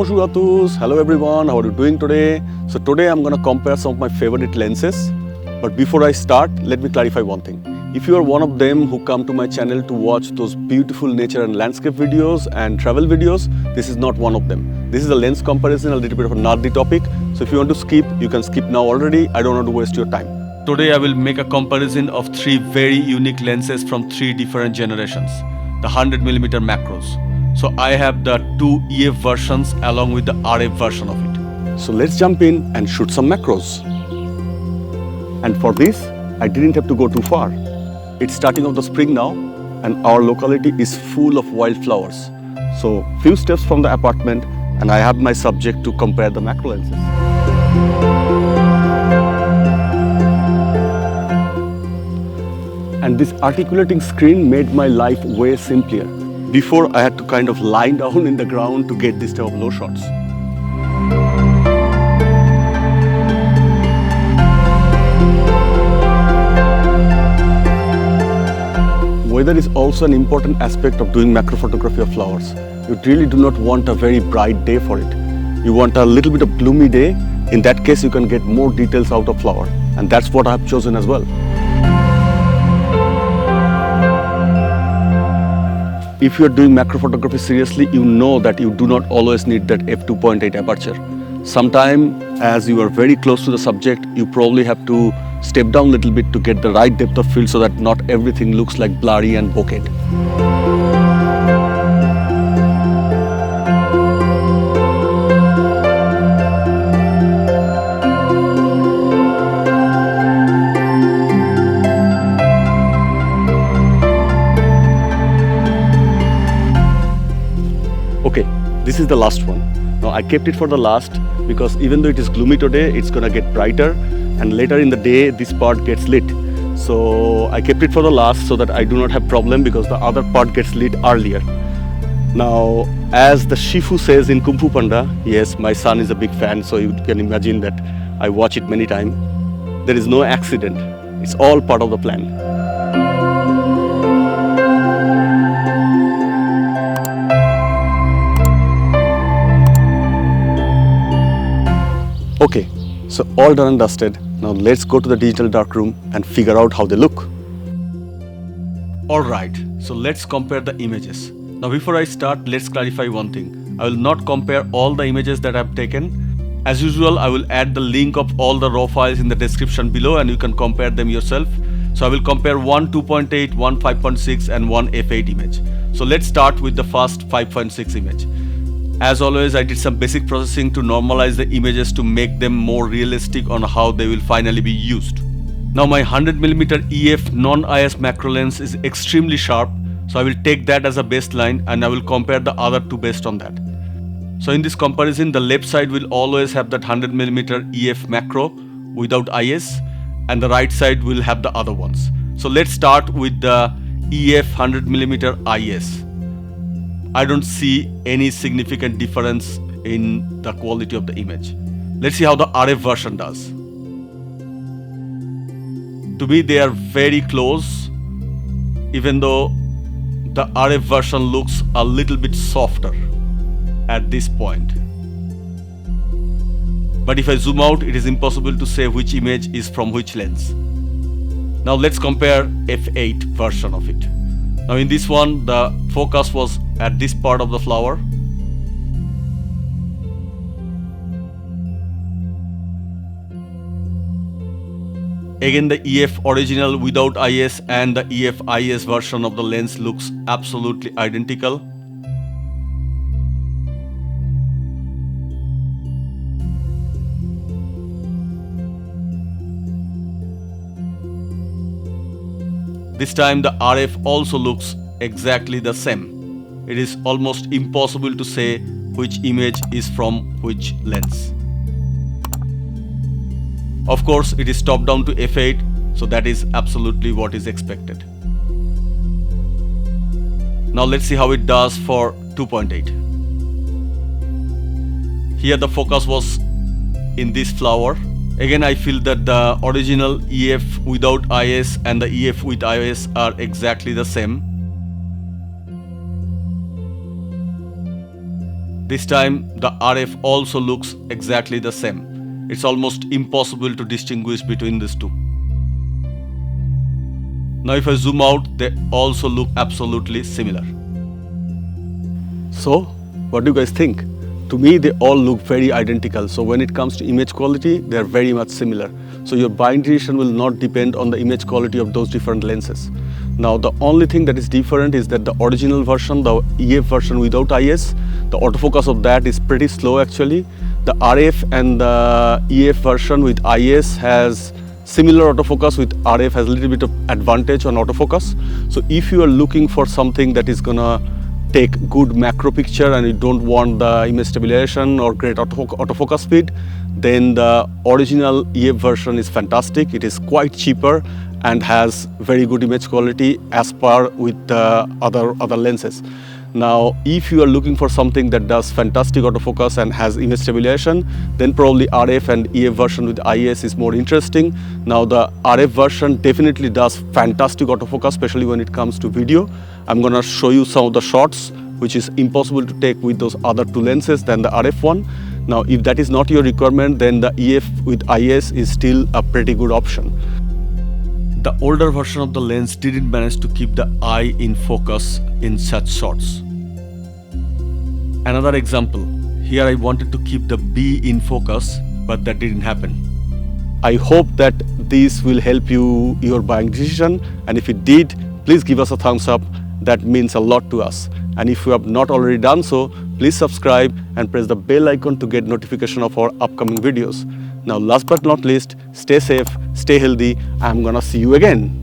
Bonjour à tous, hello everyone, how are you doing today? So today I'm going to compare some of my favorite lenses. But before I start, let me clarify one thing. If you are one of them who come to my channel to watch those beautiful nature and landscape videos and travel videos, this is not one of them. This is a lens comparison, a little bit of a nerdy topic. So if you want to skip, you can skip now already. I don't want to waste your time. Today I will make a comparison of three very unique lenses from three different generations. The 100mm macros. So I have the two EF versions along with the RF version of it. So let's jump in and shoot some macros. And for this, I didn't have to go too far. It's starting of the spring now and our locality is full of wildflowers. So few steps from the apartment and I have my subject to compare the macro lenses. And this articulating screen made my life way simpler. Before, I had to kind of lie down in the ground to get this type of low shots. Weather is also an important aspect of doing macro photography of flowers. You really do not want a very bright day for it. You want a little bit of gloomy day. In that case, you can get more details out of flower. And that's what I have chosen as well. If you are doing macro photography seriously, you know that you do not always need that f2.8 aperture. Sometimes, as you are very close to the subject, you probably have to step down a little bit to get the right depth of field so that not everything looks like blurry and bokeh. Okay, this is the last one. Now I kept it for the last because even though it is gloomy today, it's gonna get brighter and later in the day this part gets lit. So I kept it for the last so that I do not have problem because the other part gets lit earlier. Now as the Shifu says in Kung Fu Panda, yes, my son is a big fan, so you can imagine that I watch it many times. There is no accident. It's all part of the plan. Okay, so all done and dusted. Now let's go to the digital darkroom and figure out how they look. Alright, so let's compare the images. Now before I start, let's clarify one thing. I will not compare all the images that I have taken. As usual, I will add the link of all the raw files in the description below and you can compare them yourself. So I will compare one 2.8, one 5.6 and one f8 image. So let's start with the first 5.6 image. As always, I did some basic processing to normalize the images to make them more realistic on how they will finally be used. Now my 100mm EF non-IS macro lens is extremely sharp, so I will take that as a baseline and I will compare the other two based on that. So in this comparison, the left side will always have that 100mm EF macro without IS and the right side will have the other ones. So let's start with the EF 100mm IS. I don't see any significant difference in the quality of the image. Let's see how the RF version does. To me, they are very close, even though the RF version looks a little bit softer at this point. But if I zoom out, it is impossible to say which image is from which lens. Now let's compare f8 version of it. Now in this one, the focus was at this part of the flower. Again, the EF original without IS and the EF IS version of the lens looks absolutely identical. This time the RF also looks exactly the same. It is almost impossible to say which image is from which lens. Of course, it is top down to f8, so that is absolutely what is expected. Now let's see how it does for 2.8. Here the focus was in this flower. Again, I feel that the original EF without IS and the EF with IS are exactly the same. This time the RF also looks exactly the same. It's almost impossible to distinguish between these two. Now if I zoom out, they also look absolutely similar. So, what do you guys think? To me, they all look very identical. So when it comes to image quality, they are very much similar. So your buying decision will not depend on the image quality of those different lenses. Now the only thing that is different is that the original version, the EF version without IS, the autofocus of that is pretty slow actually. The RF and the EF version with IS has similar autofocus, with RF has a little bit of advantage on autofocus. So if you are looking for something that is gonna take good macro picture and you don't want the image stabilization or great autofocus speed, then the original EF version is fantastic. It is quite cheaper and has very good image quality as per with the other lenses. Now, if you are looking for something that does fantastic autofocus and has image stabilization, then probably RF and EF version with IS is more interesting. Now, the RF version definitely does fantastic autofocus, especially when it comes to video. I'm gonna show you some of the shots which is impossible to take with those other two lenses than the RF one. Now, if that is not your requirement, then the EF with IS is still a pretty good option. The older version of the lens didn't manage to keep the eye in focus in such shots. Another example, here I wanted to keep the B in focus, but that didn't happen. I hope that this will help you your buying decision, and if it did, please give us a thumbs up. That means a lot to us. And if you have not already done so, please subscribe and press the bell icon to get notification of our upcoming videos. Now, last but not least, stay safe, stay healthy. I'm gonna see you again.